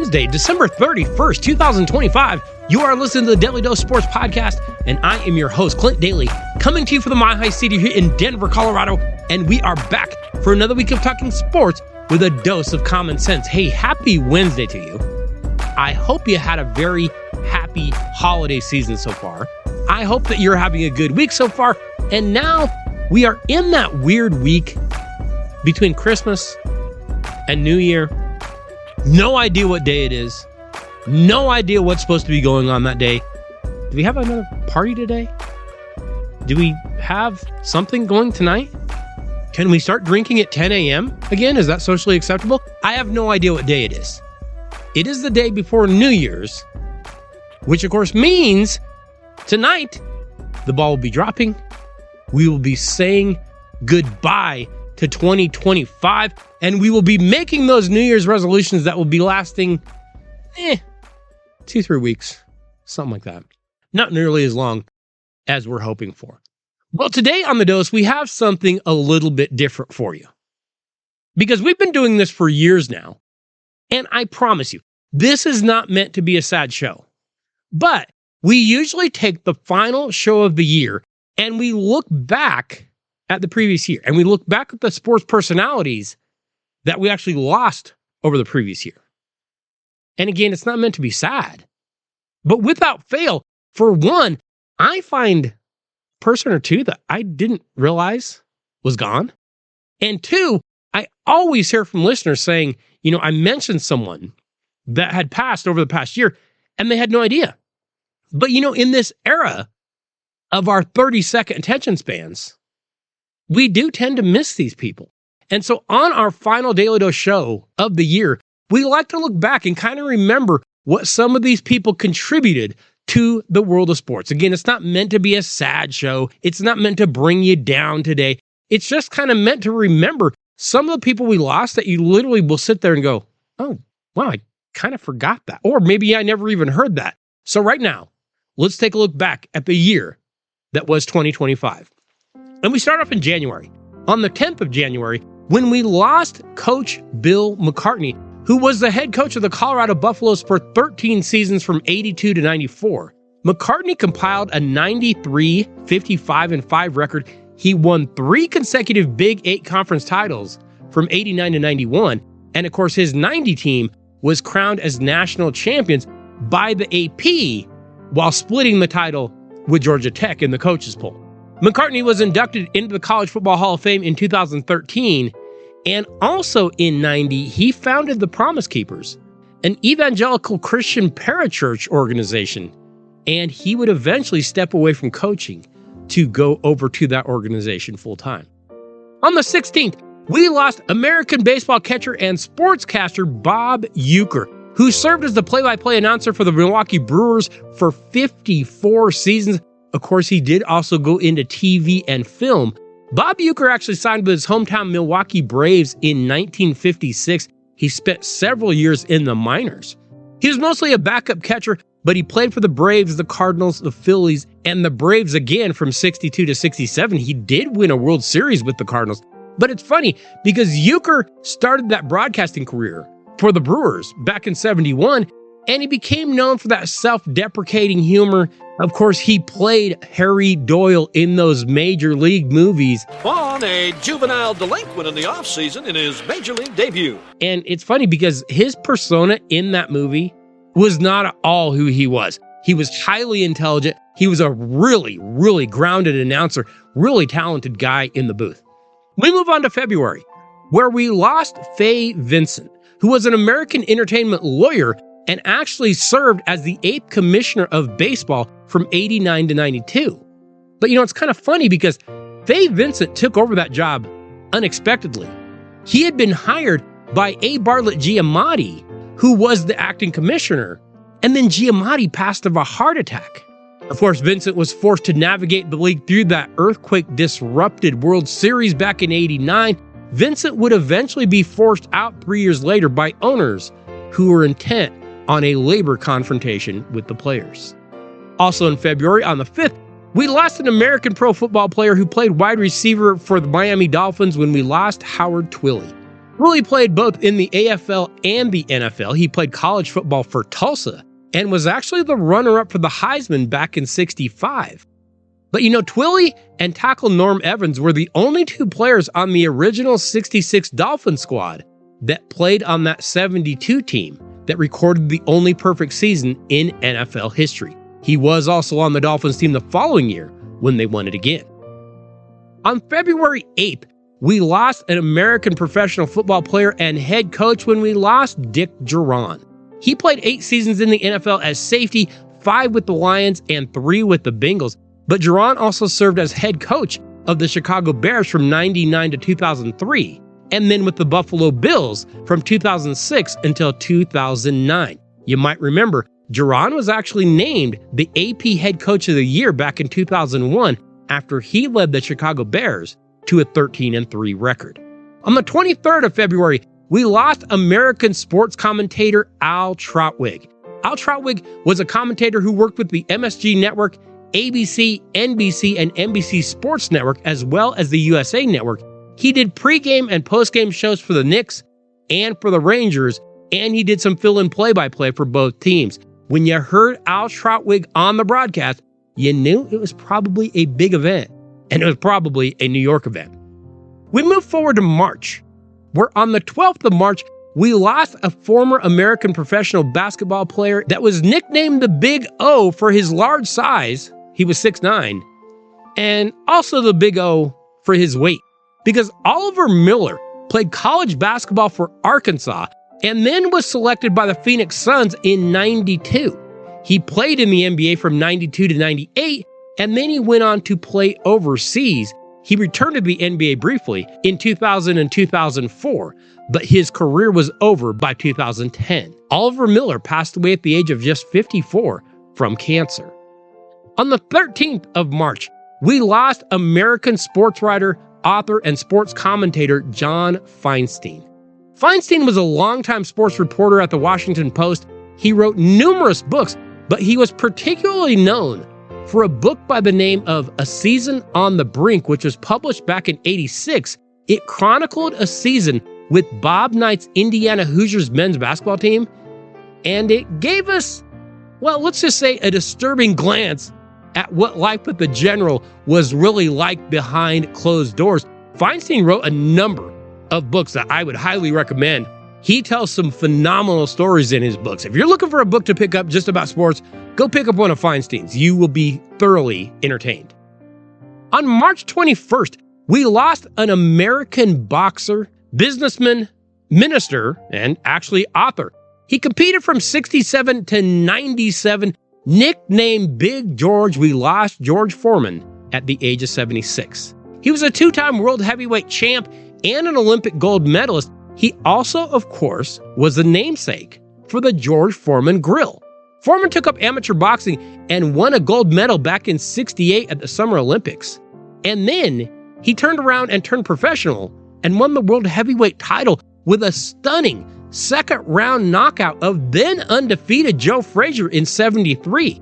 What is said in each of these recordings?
Wednesday, December 31st, 2025. You are listening to the Daly Dose Sports Podcast, and I am your host, Clint Daly, coming to you from the Mile High City here in Denver, Colorado, and we are back for another week of talking sports with a dose of common sense. Hey, happy Wednesday to you. I hope you had a very happy holiday season so far. I hope that you're having a good week so far, and now we are in that weird week between Christmas and New Year. No idea what day it is. No idea what's supposed to be going on that day. Do we have another party today? Do we have something going tonight? Can we start drinking at 10 a.m. again? Is that socially acceptable? I have no idea what day it is. It is the day before New Year's, which of course means tonight the ball will be dropping. We will be saying goodbye to 2025, and we will be making those New Year's resolutions that will be lasting 2-3 weeks, something like that. Not nearly as long as we're hoping for. Well, today on The Dose, we have something a little bit different for you, because we've been doing this for years now, and I promise you, this is not meant to be a sad show. But we usually take the final show of the year and we look back at the previous year, and we look back at the sports personalities that we actually lost over the previous year. And again, it's not meant to be sad, but without fail, for one, I find a person or two that I didn't realize was gone. And two, I always hear from listeners saying, I mentioned someone that had passed over the past year and they had no idea. But in this era of our 30-second attention spans, we do tend to miss these people. And so on our final Daly Dose show of the year, we like to look back and kind of remember what some of these people contributed to the world of sports. Again, it's not meant to be a sad show. It's not meant to bring you down today. It's just kind of meant to remember some of the people we lost that you literally will sit there and go, oh, wow, I kind of forgot that. Or maybe I never even heard that. So right now, let's take a look back at the year that was 2025. And we start off in January, on the 10th of January, when we lost Coach Bill McCartney, who was the head coach of the Colorado Buffaloes for 13 seasons from 82 to 94. McCartney compiled a 93, 55-5 record. He won 3 consecutive Big 8 conference titles from 89 to 91. And of course, his 90 team was crowned as national champions by the AP while splitting the title with Georgia Tech in the coaches poll. McCartney was inducted into the College Football Hall of Fame in 2013, and also in 90, he founded the Promise Keepers, an evangelical Christian parachurch organization, and he would eventually step away from coaching to go over to that organization full-time. On the 16th, we lost American baseball catcher and sportscaster Bob Uecker, who served as the play-by-play announcer for the Milwaukee Brewers for 54 seasons. Of course, he did also go into TV and film. Bob Uecker actually signed with his hometown Milwaukee Braves in 1956. He spent several years in the minors. He was mostly a backup catcher, but he played for the Braves, the Cardinals, the Phillies, and the Braves again from 62 to 67. He did win a World Series with the Cardinals. But it's funny because Uecker started that broadcasting career for the Brewers back in 71, and he became known for that self-deprecating humor. Of course, he played Harry Doyle in those Major League movies. Vaughn, a juvenile delinquent in the offseason in his Major League debut. And it's funny because his persona in that movie was not at all who he was. He was highly intelligent. He was a really, really grounded announcer, really talented guy in the booth. We move on to February, where we lost Fay Vincent, who was an American entertainment lawyer and actually served as the 8th commissioner of baseball from 89 to 92. But it's kind of funny because Fay Vincent took over that job unexpectedly. He had been hired by A. Bartlett Giamatti, who was the acting commissioner, and then Giamatti passed of a heart attack. Of course, Vincent was forced to navigate the league through that earthquake-disrupted World Series back in 89. Vincent would eventually be forced out 3 years later by owners who were intent on a labor confrontation with the players. Also in February, on the 5th, we lost an American pro football player who played wide receiver for the Miami Dolphins when we lost Howard Twilley. Willie played both in the AFL and the NFL. He played college football for Tulsa and was actually the runner-up for the Heisman back in '65. But Twilly and tackle Norm Evans were the only two players on the original '66 Dolphin squad that played on that '72 team that recorded the only perfect season in NFL history. He was also on the Dolphins team the following year when they won it again. On February 8th, we lost an American professional football player and head coach when we lost Dick Duran. He played 8 seasons in the NFL as safety, 5 with the Lions and 3 with the Bengals. But Duran also served as head coach of the Chicago Bears from '99 to 2003, and then with the Buffalo Bills from 2006 until 2009. You might remember, Duran was actually named the AP Head Coach of the Year back in 2001 after he led the Chicago Bears to a 13-3 record. On the 23rd of February, we lost American sports commentator Al Trautwig. Al Trautwig was a commentator who worked with the MSG Network, ABC, NBC, and NBC Sports Network, as well as the USA Network. He did pregame and postgame shows for the Knicks and for the Rangers, and he did some fill-in play-by-play for both teams. When you heard Al Trautwig on the broadcast, you knew it was probably a big event, and it was probably a New York event. We move forward to March, where on the 12th of March, we lost a former American professional basketball player that was nicknamed the Big O for his large size. He was 6'9", and also the Big O for his weight, because Oliver Miller played college basketball for Arkansas and then was selected by the Phoenix Suns in '92. He played in the NBA from '92 to '98, and then he went on to play overseas. He returned to the NBA briefly in 2000 and 2004, but his career was over by 2010. Oliver Miller passed away at the age of just 54 from cancer. On the 13th of March, we lost American sports writer, author, and sports commentator John Feinstein. Feinstein was a longtime sports reporter at the Washington Post. He wrote numerous books, but he was particularly known for a book by the name of A Season on the Brink, which was published back in '86. It chronicled a season with Bob Knight's Indiana Hoosiers men's basketball team, and it gave us, well, let's just say a disturbing glance at what life with the General was really like behind closed doors. Feinstein wrote a number of books that I would highly recommend. He tells some phenomenal stories in his books. If you're looking for a book to pick up just about sports, go pick up one of Feinstein's. You will be thoroughly entertained. On March 21st, we lost an American boxer, businessman, minister, and actually author. He competed from '67 to '97. Nicknamed Big George, we lost George Foreman at the age of 76. He was a 2-time world heavyweight champ and an Olympic gold medalist. He also, of course, was the namesake for the George Foreman Grill. Foreman took up amateur boxing and won a gold medal back in '68 at the Summer Olympics. And then he turned around and turned professional and won the world heavyweight title with a stunning second-round knockout of then undefeated Joe Frazier in '73.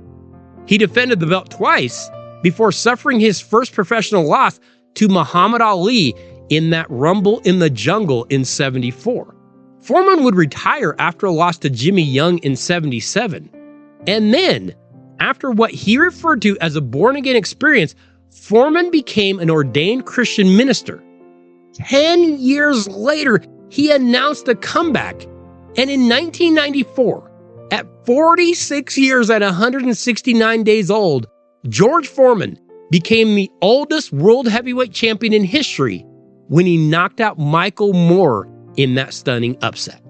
He defended the belt twice before suffering his first professional loss to Muhammad Ali in that Rumble in the Jungle in '74. Foreman would retire after a loss to Jimmy Young in '77. And then, after what he referred to as a born-again experience, Foreman became an ordained Christian minister. 10 years later, he announced a comeback. And in 1994, at 46 years and 169 days old, George Foreman became the oldest world heavyweight champion in history when he knocked out Michael Moore in that stunning upset.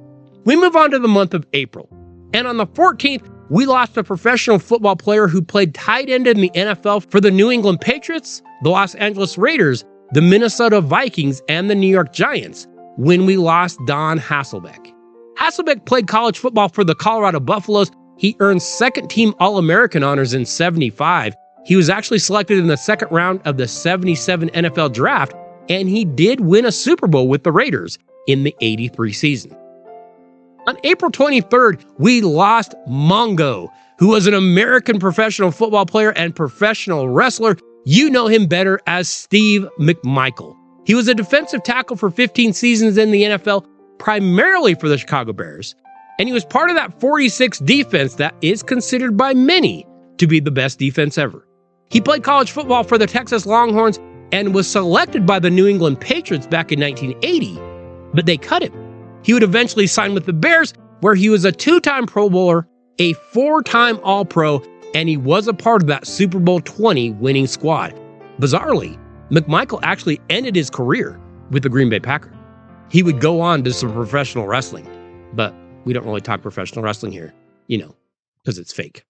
We move on to the month of April. And on the 14th, we lost a professional football player who played tight end in the NFL for the New England Patriots, the Los Angeles Raiders, the Minnesota Vikings, and the New York Giants when we lost Don Hasselbeck. Hasselbeck played college football for the Colorado Buffaloes. He earned second-team All-American honors in '75. He was actually selected in the second round of the '77 NFL Draft, and he did win a Super Bowl with the Raiders in the '83 season. On April 23rd, we lost Mongo, who was an American professional football player and professional wrestler. You know him better as Steve McMichael. He was a defensive tackle for 15 seasons in the NFL, primarily for the Chicago Bears, and he was part of that 46 defense that is considered by many to be the best defense ever. He played college football for the Texas Longhorns and was selected by the New England Patriots back in 1980, but they cut him. He would eventually sign with the Bears, where he was a 2-time Pro Bowler, a 4-time All-Pro, and he was a part of that Super Bowl 20 winning squad. Bizarrely, McMichael actually ended his career with the Green Bay Packers. He would go on to some professional wrestling, but we don't really talk professional wrestling here, because it's fake.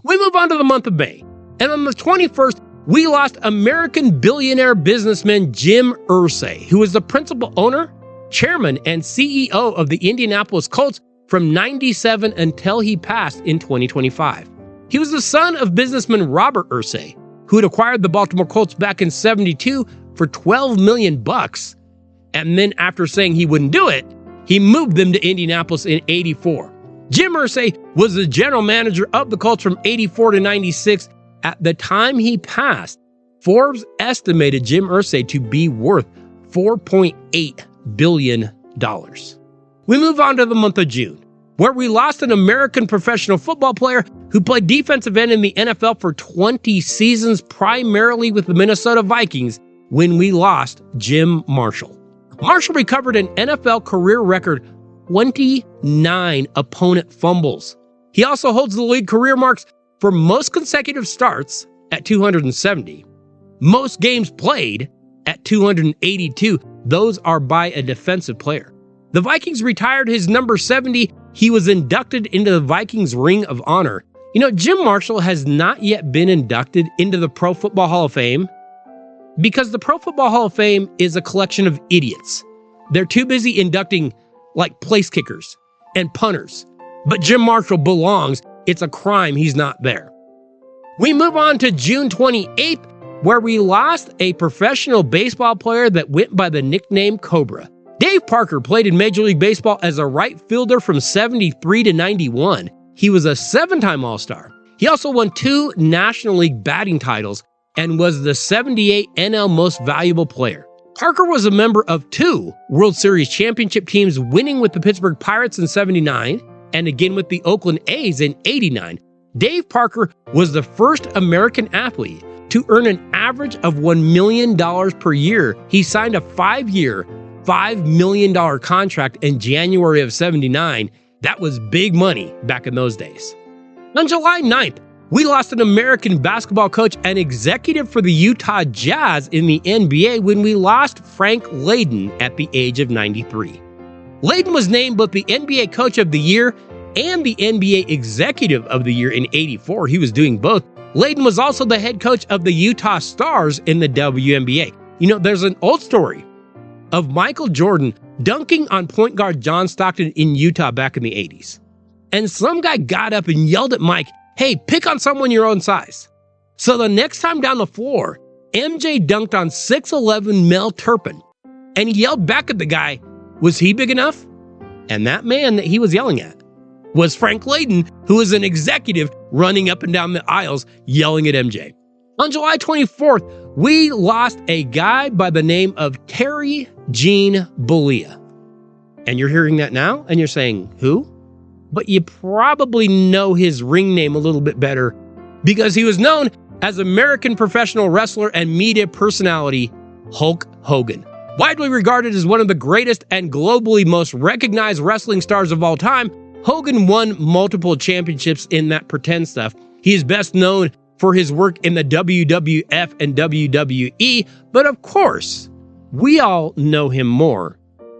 We move on to the month of May, and on the 21st, we lost American billionaire businessman Jim Irsay, who was the principal owner, chairman, and CEO of the Indianapolis Colts from 97 until he passed in 2025. He was the son of businessman Robert Irsay, who had acquired the Baltimore Colts back in 72 for $12 million, and then after saying he wouldn't do it, he moved them to Indianapolis in 84. Jim Irsay was the general manager of the Colts from 84 to 96. At the time he passed, Forbes estimated Jim Irsay to be worth $4.8 billion. We move on to the month of June, where we lost an American professional football player who played defensive end in the NFL for 20 seasons, primarily with the Minnesota Vikings, when we lost Jim Marshall. Marshall recovered an NFL career record 29 opponent fumbles. He also holds the league career marks for most consecutive starts at 270, most games played at 282. Those are by a defensive player. The Vikings retired his number 70. He was inducted into the Vikings Ring of Honor. Jim Marshall has not yet been inducted into the Pro Football Hall of Fame because the Pro Football Hall of Fame is a collection of idiots. They're too busy inducting place kickers and punters. But Jim Marshall belongs. It's a crime he's not there. We move on to June 28th, where we lost a professional baseball player that went by the nickname Cobra. Dave Parker played in Major League Baseball as a right fielder from 73 to 91. He was a 7-time All-Star. He also won 2 National League batting titles and was the 78 NL Most Valuable Player. Parker was a member of 2 World Series championship teams, winning with the Pittsburgh Pirates in 79 and again with the Oakland A's in 89. Dave Parker was the first American athlete to earn an average of $1 million per year. He signed a 5-year, $5 million contract in January of 79. That was big money back in those days. On July 9th, we lost an American basketball coach and executive for the Utah Jazz in the NBA when we lost Frank Layden at the age of 93. Layden was named both the NBA Coach of the Year and the NBA Executive of the Year in 84. He was doing both. Layden was also the head coach of the Utah Stars in the WNBA. There's an old story of Michael Jordan dunking on point guard John Stockton in Utah back in the 80s. And some guy got up and yelled at Mike, "Hey, pick on someone your own size." So the next time down the floor, MJ dunked on 6'11" Mel Turpin. And he yelled back at the guy, was he big enough? And that man that he was yelling at was Frank Layden, who was an executive running up and down the aisles yelling at MJ. On July 24th, we lost a guy by the name of Terry Gene Bollea. And you're hearing that now and you're saying, who? But you probably know his ring name a little bit better because he was known as American professional wrestler and media personality Hulk Hogan. Widely regarded as one of the greatest and globally most recognized wrestling stars of all time, Hogan won multiple championships in that pretend stuff. He is best known for his work in the WWF and WWE, but of course, we all know him more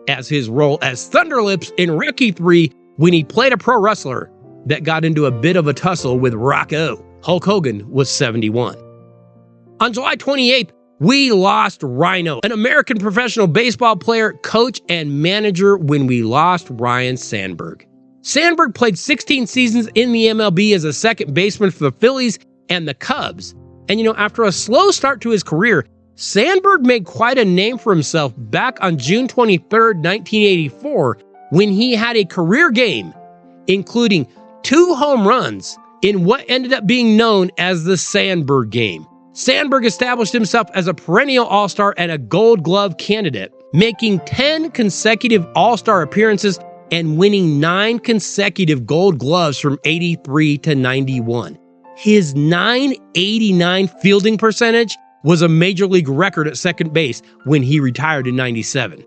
as his role as Thunderlips in Rocky III when he played a pro wrestler that got into a bit of a tussle with Rocco. Hulk Hogan was 71. On July 28th, we lost Rhino, an American professional baseball player, coach, and manager when we lost Ryan Sandberg. Sandberg played 16 seasons in the MLB as a second baseman for the Phillies and the Cubs. And after a slow start to his career, Sandberg made quite a name for himself back on June 23rd, 1984, when he had a career game, including 2 home runs in what ended up being known as the Sandberg game. Sandberg established himself as a perennial all-star and a Gold Glove candidate. making 10 consecutive All-Star appearances and winning 9 consecutive Gold Gloves from 83 to 91. His .989 fielding percentage was a Major League record at second base when he retired in 97.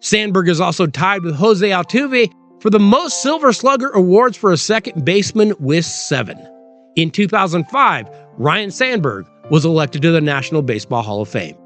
Sandberg is also tied with Jose Altuve for the most Silver Slugger awards for a second baseman with 7. In 2005, Ryan Sandberg was elected to the National Baseball Hall of Fame.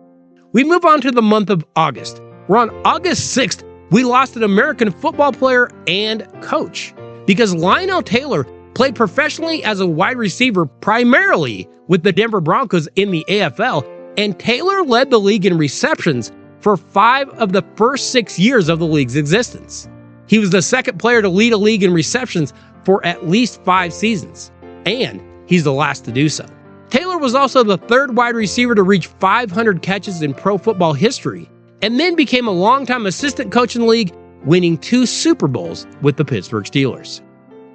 We move on to the month of August, where on August 6th, we lost an American football player and coach because Lionel Taylor played professionally as a wide receiver primarily with the Denver Broncos in the AFL, and Taylor led the league in receptions for 5 of the first 6 years of the league's existence. He was the second player to lead a league in receptions for at least 5 seasons, and he's the last to do so. Taylor was also the third wide receiver to reach 500 catches in pro football history, and then became a longtime assistant coach in the league, winning 2 Super Bowls with the Pittsburgh Steelers.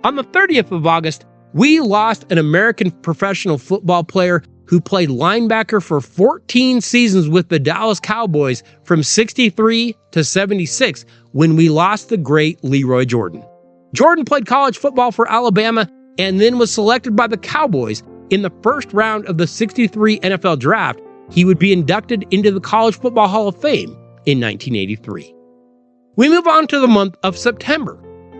On the 30th of August, we lost an American professional football player who played linebacker for 14 seasons with the Dallas Cowboys from 63 to 76 when we lost the great Leroy Jordan. Jordan played college football for Alabama and then was selected by the Cowboys in the first round of the 63 NFL draft. He would be inducted into the College Football Hall of Fame in 1983. We move on to the month of September,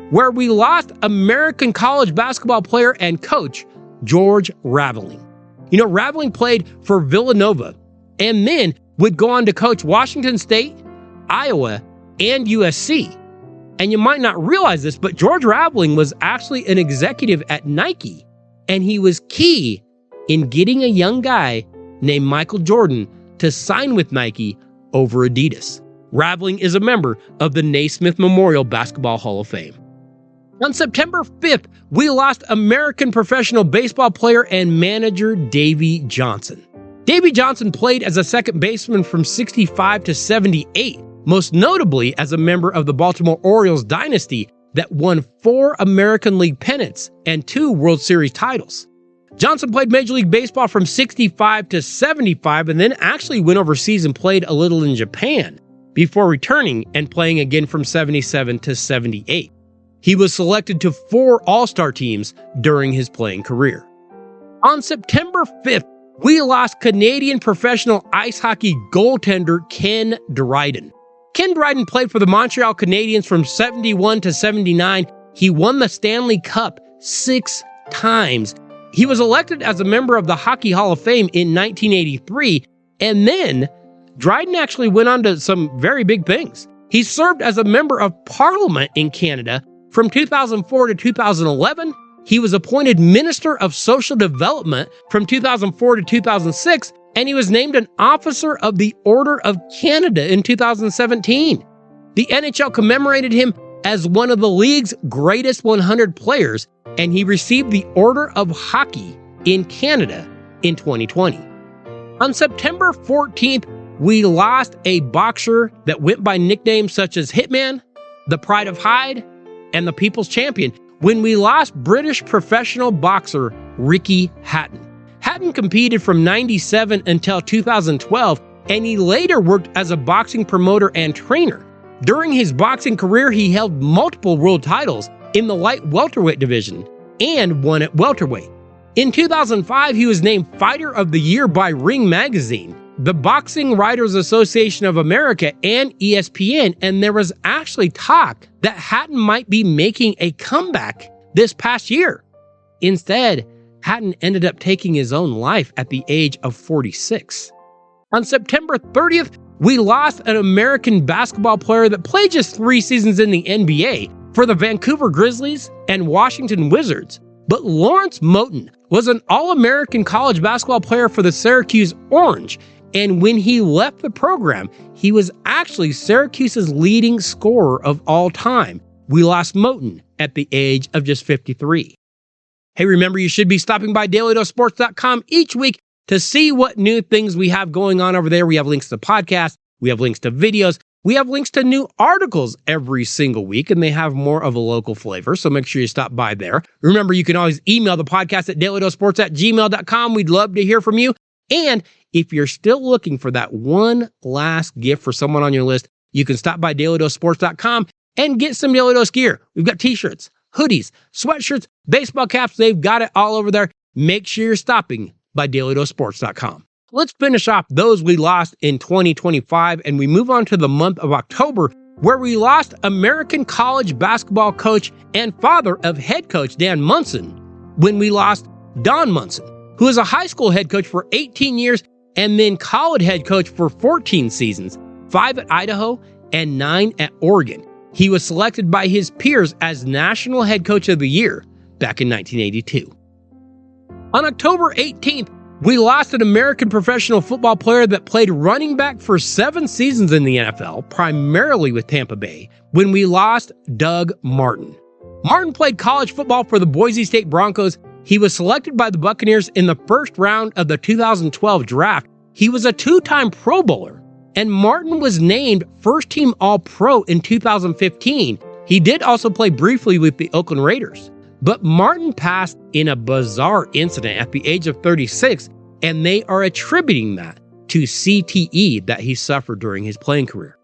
where we lost American college basketball player and coach George Raveling. You know, Raveling played for Villanova and then would go on to coach Washington State, Iowa, and USC. And you might not realize this, but George Raveling was actually an executive at Nike, and he was key in getting a young guy named Michael Jordan to sign with Nike over Adidas. Raveling is a member of the Naismith Memorial Basketball Hall of Fame. On September 5th, we lost American professional baseball player and manager Davey Johnson. Davey Johnson played as a second baseman from 65 to 78, most notably as a member of the Baltimore Orioles dynasty that won 4 American League pennants and 2 World Series titles. Johnson played Major League Baseball from 65 to 75 and then actually went overseas and played a little in Japan before returning and playing again from 77 to 78. He was selected to 4 All-Star teams during his playing career. On September 5th, we lost Canadian professional ice hockey goaltender Ken Dryden. Ken Dryden played for the Montreal Canadiens from 71 to 79. He won the Stanley Cup 6 times. He was elected as a member of the Hockey Hall of Fame in 1983, and then Dryden actually went on to some very big things. He served as a member of Parliament in Canada from 2004 to 2011. He was appointed Minister of Social Development from 2004 to 2006, and he was named an Officer of the Order of Canada in 2017. The NHL commemorated him as one of the league's greatest 100 players, and he received the Order of Hockey in Canada in 2020. On September 14th, we lost a boxer that went by nicknames such as Hitman, the Pride of Hyde, and the People's Champion when we lost British professional boxer Ricky Hatton. Hatton competed from 97 until 2012, and he later worked as a boxing promoter and trainer. During his boxing career, he held multiple world titles in the light welterweight division and won at welterweight. In 2005, he was named Fighter of the Year by Ring Magazine, the Boxing Writers Association of America, and ESPN, and there was actually talk that Hatton might be making a comeback this past year. Instead, Hatton ended up taking his own life at the age of 46. On September 30th, we lost an American basketball player that played just 3 seasons in the NBA for the Vancouver Grizzlies and Washington Wizards. But Lawrence Moten was an All-American college basketball player for the Syracuse Orange, and when he left the program, he was actually Syracuse's leading scorer of all time. We lost Moten at the age of just 53. Hey, remember, you should be stopping by DailyDoseSports.com each week to see what new things we have going on over there. We have links to podcasts, we have links to videos, we have links to new articles every single week, and they have more of a local flavor, so make sure you stop by there. Remember, you can always email the podcast at DailyDoseSports@gmail.com. We'd love to hear from you. And if you're still looking for that one last gift for someone on your list, you can stop by DailyDoseSports.com and get some Daly Dose gear. We've got t-shirts, hoodies, sweatshirts, baseball caps. They've got it all over there. Make sure you're stopping by DailyDoseSports.com. Let's finish off those we lost in 2025, and we move on to the month of October, where we lost American college basketball coach and father of head coach Dan Munson when we lost Don Munson, who was a high school head coach for 18 years and then college head coach for 14 seasons, 5 at Idaho and 9 at Oregon. He was selected by his peers as National Head Coach of the Year back in 1982. On October 18th, we lost an American professional football player that played running back for 7 seasons in the NFL, primarily with Tampa Bay, when we lost Doug Martin. Martin played college football for the Boise State Broncos. He was selected by the Buccaneers in the first round of the 2012 draft. He was a 2-time Pro Bowler, and Martin was named first-team All-Pro in 2015. He did also play briefly with the Oakland Raiders. But Martin passed in a bizarre incident at the age of 36, and they are attributing that to CTE that he suffered during his playing career.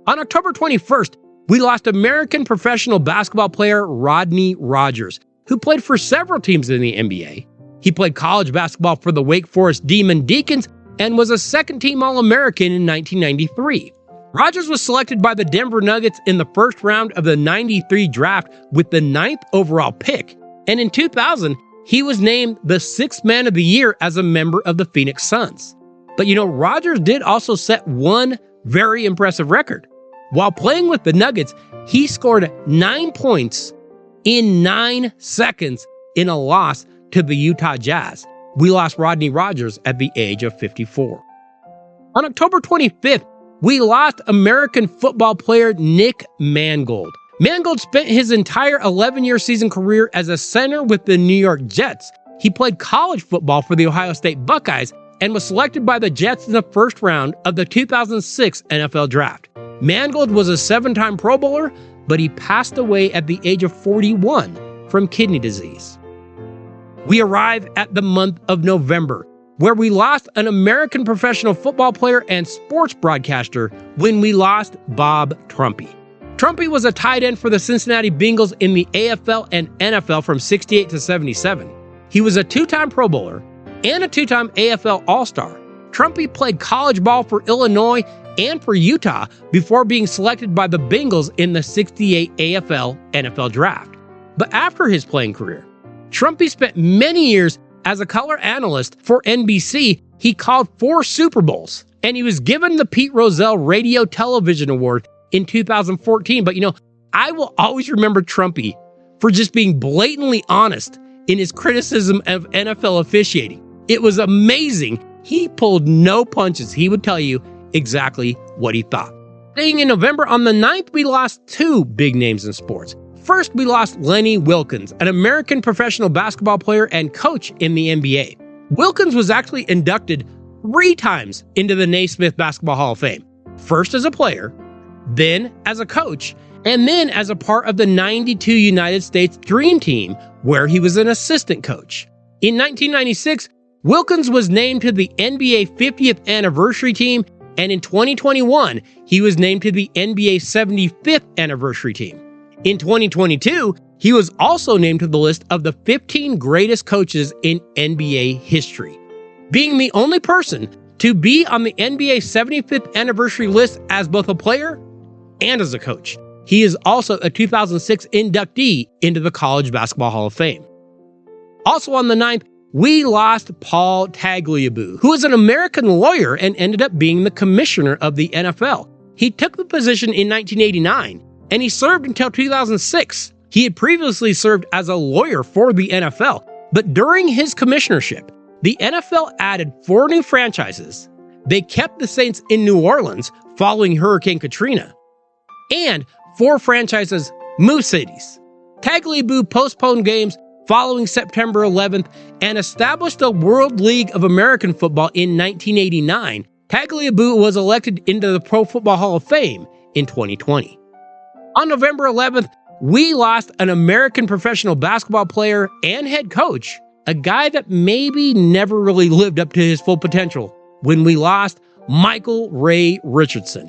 On October 21st, we lost American professional basketball player Rodney Rogers, who played for several teams in the NBA. He played college basketball for the Wake Forest Demon Deacons and was a second-team All-American in 1993. Rogers was selected by the Denver Nuggets in the first round of the '93 draft with the 9th overall pick, and in 2000, he was named the 6th Man of the Year as a member of the Phoenix Suns. But Rogers did also set one very impressive record. While playing with the Nuggets, he scored 9 points in 9 seconds in a loss to the Utah Jazz. We lost Rodney Rogers at the age of 54. On October 25th, we lost American football player Nick Mangold. Mangold spent his entire 11-year season career as a center with the New York Jets. He played college football for the Ohio State Buckeyes and was selected by the Jets in the first round of the 2006 NFL Draft. Mangold was a 7-time Pro Bowler, but he passed away at the age of 41 from kidney disease. We arrive at the month of November, where we lost an American professional football player and sports broadcaster when we lost Bob Trumpy. Trumpy was a tight end for the Cincinnati Bengals in the AFL and NFL from 68 to 77. He was a 2-time Pro Bowler and a 2-time AFL All-Star. Trumpy played college ball for Illinois and for Utah before being selected by the Bengals in the 68 AFL-NFL draft. But after his playing career, Trumpy spent many years as a color analyst for NBC. He called 4 Super Bowls, and he was given the Pete Rozelle Radio Television Award in 2014. But I will always remember Trumpy for just being blatantly honest in his criticism of NFL officiating. It was amazing. He pulled no punches. He would tell you exactly what he thought. Staying in November, on the 9th, we lost 2 big names in sports. First, we lost Lenny Wilkens, an American professional basketball player and coach in the NBA. Wilkens was actually inducted 3 times into the Naismith Basketball Hall of Fame. First as a player, then as a coach, and then as a part of the '92 United States Dream Team, where he was an assistant coach. In 1996, Wilkens was named to the NBA 50th anniversary team, and in 2021, he was named to the NBA 75th anniversary team. In 2022, he was also named to the list of the 15 greatest coaches in NBA history, being the only person to be on the NBA 75th anniversary list as both a player and as a coach. He is also a 2006 inductee into the College Basketball Hall of Fame. Also on the 9th, we lost Paul Tagliabue, who is an American lawyer and ended up being the commissioner of the NFL. He took the position in 1989, and he served until 2006. He had previously served as a lawyer for the NFL, but during his commissionership, the NFL added 4 new franchises. They kept the Saints in New Orleans following Hurricane Katrina, and 4 franchises moved cities. Tagliabue postponed games following September 11th and established the World League of American Football in 1989. Tagliabue was elected into the Pro Football Hall of Fame in 2020. On November 11th, we lost an American professional basketball player and head coach, a guy that maybe never really lived up to his full potential, when we lost Michael Ray Richardson.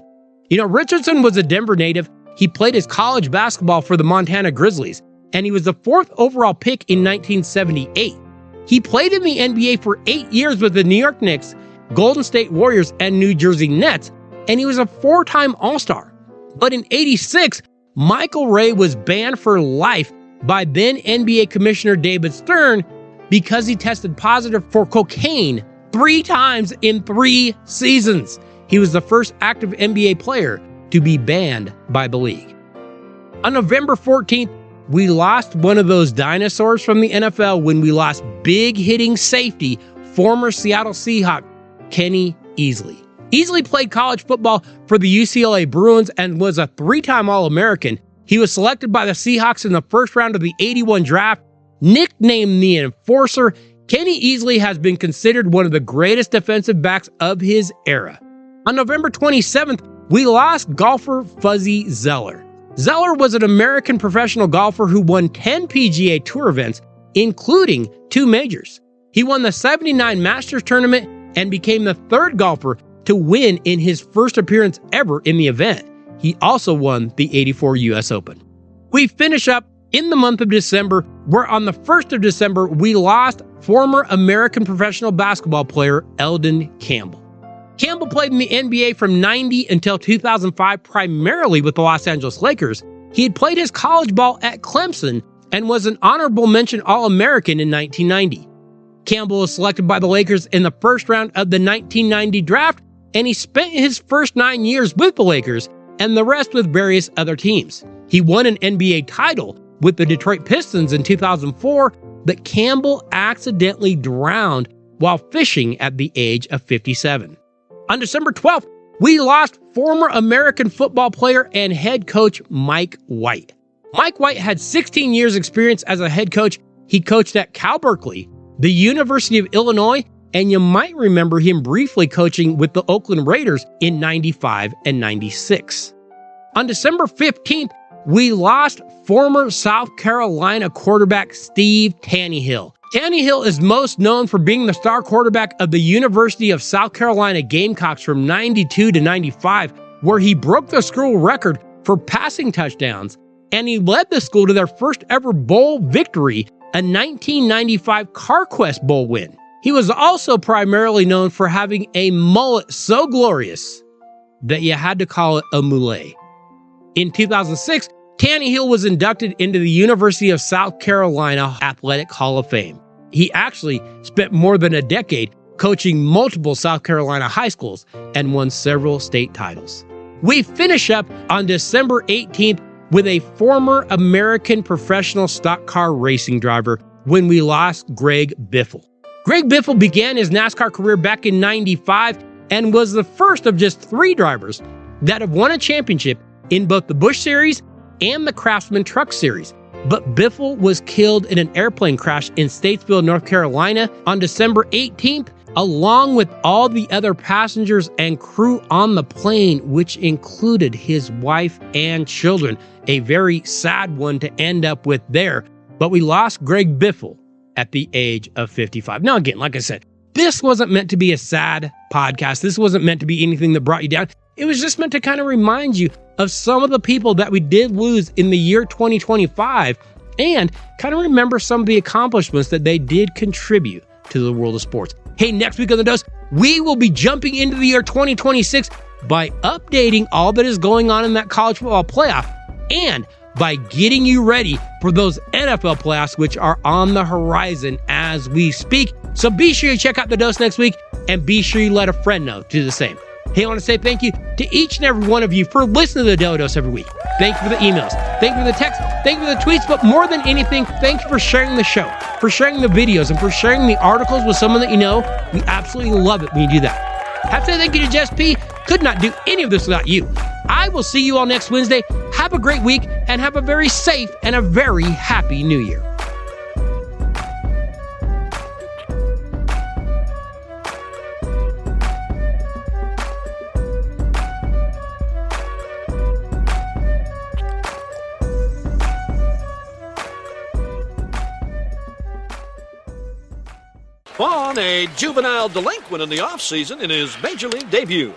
Richardson was a Denver native. He played his college basketball for the Montana Grizzlies, and he was the 4th overall pick in 1978. He played in the NBA for 8 years with the New York Knicks, Golden State Warriors, and New Jersey Nets, and he was a 4-time All-Star. But in '86, Michael Ray was banned for life by then NBA Commissioner David Stern because he tested positive for cocaine 3 times in 3 seasons. He was the first active NBA player to be banned by the league. On November 14th, we lost one of those dinosaurs from the NFL when we lost big hitting safety, former Seattle Seahawk, Kenny Easley. Easley played college football for the UCLA Bruins and was a 3-time All-American. He was selected by the Seahawks in the first round of the '81 draft. Nicknamed the Enforcer, Kenny Easley has been considered one of the greatest defensive backs of his era. On November 27th, we lost golfer Fuzzy Zoeller. Zoeller was an American professional golfer who won 10 PGA Tour events, including 2 majors. He won the '79 Masters tournament and became the 3rd golfer to win in his first appearance ever in the event. He also won the '84 U.S. Open. We finish up in the month of December, where on the 1st of December, we lost former American professional basketball player Eldon Campbell. Campbell played in the NBA from '90 until 2005, primarily with the Los Angeles Lakers. He had played his college ball at Clemson and was an honorable mention All-American in 1990. Campbell was selected by the Lakers in the first round of the 1990 draft, and he spent his first 9 years with the Lakers and the rest with various other teams. He won an NBA title with the Detroit Pistons in 2004, but Campbell accidentally drowned while fishing at the age of 57. On December 12th, we lost former American football player and head coach Mike White. Mike White had 16 years experience as a head coach. He coached at Cal Berkeley, the University of Illinois, and you might remember him briefly coaching with the Oakland Raiders in '95 and '96. On December 15th, we lost former South Carolina quarterback Steve Taneyhill. Taneyhill is most known for being the star quarterback of the University of South Carolina Gamecocks from '92 to '95, where he broke the school record for passing touchdowns, and he led the school to their first ever bowl victory, a 1995 CarQuest Bowl win. He was also primarily known for having a mullet so glorious that you had to call it a mullet. In 2006, Taneyhill was inducted into the University of South Carolina Athletic Hall of Fame. He actually spent more than a decade coaching multiple South Carolina high schools and won several state titles. We finish up on December 18th with a former American professional stock car racing driver when we lost Greg Biffle. Greg Biffle began his NASCAR career back in '95 and was the first of just 3 drivers that have won a championship in both the Busch Series and the Craftsman Truck Series. But Biffle was killed in an airplane crash in Statesville, North Carolina on December 18th, along with all the other passengers and crew on the plane, which included his wife and children. A very sad one to end up with there. But we lost Greg Biffle at the age of 55. Now, again, like I said, this wasn't meant to be a sad podcast. This wasn't meant to be anything that brought you down. It was just meant to kind of remind you of some of the people that we did lose in the year 2025 and kind of remember some of the accomplishments that they did contribute to the world of sports. Hey, next week on The Dose, we will be jumping into the year 2026 by updating all that is going on in that college football playoff and by getting you ready for those NFL playoffs, which are on the horizon as we speak. So be sure you check out The Dose next week and be sure you let a friend know to do the same. Hey, I want to say thank you to each and every one of you for listening to the Daly Dose every week. Thank you for the emails. Thank you for the texts. Thank you for the tweets. But more than anything, thank you for sharing the show, for sharing the videos, and for sharing the articles with someone that you know. We absolutely love it when you do that. Have to say thank you to Jess P. Could not do any of this without you. I will see you all next Wednesday. Have a great week and have a very safe and a very happy New Year. On a juvenile delinquent in the offseason in his Major League debut.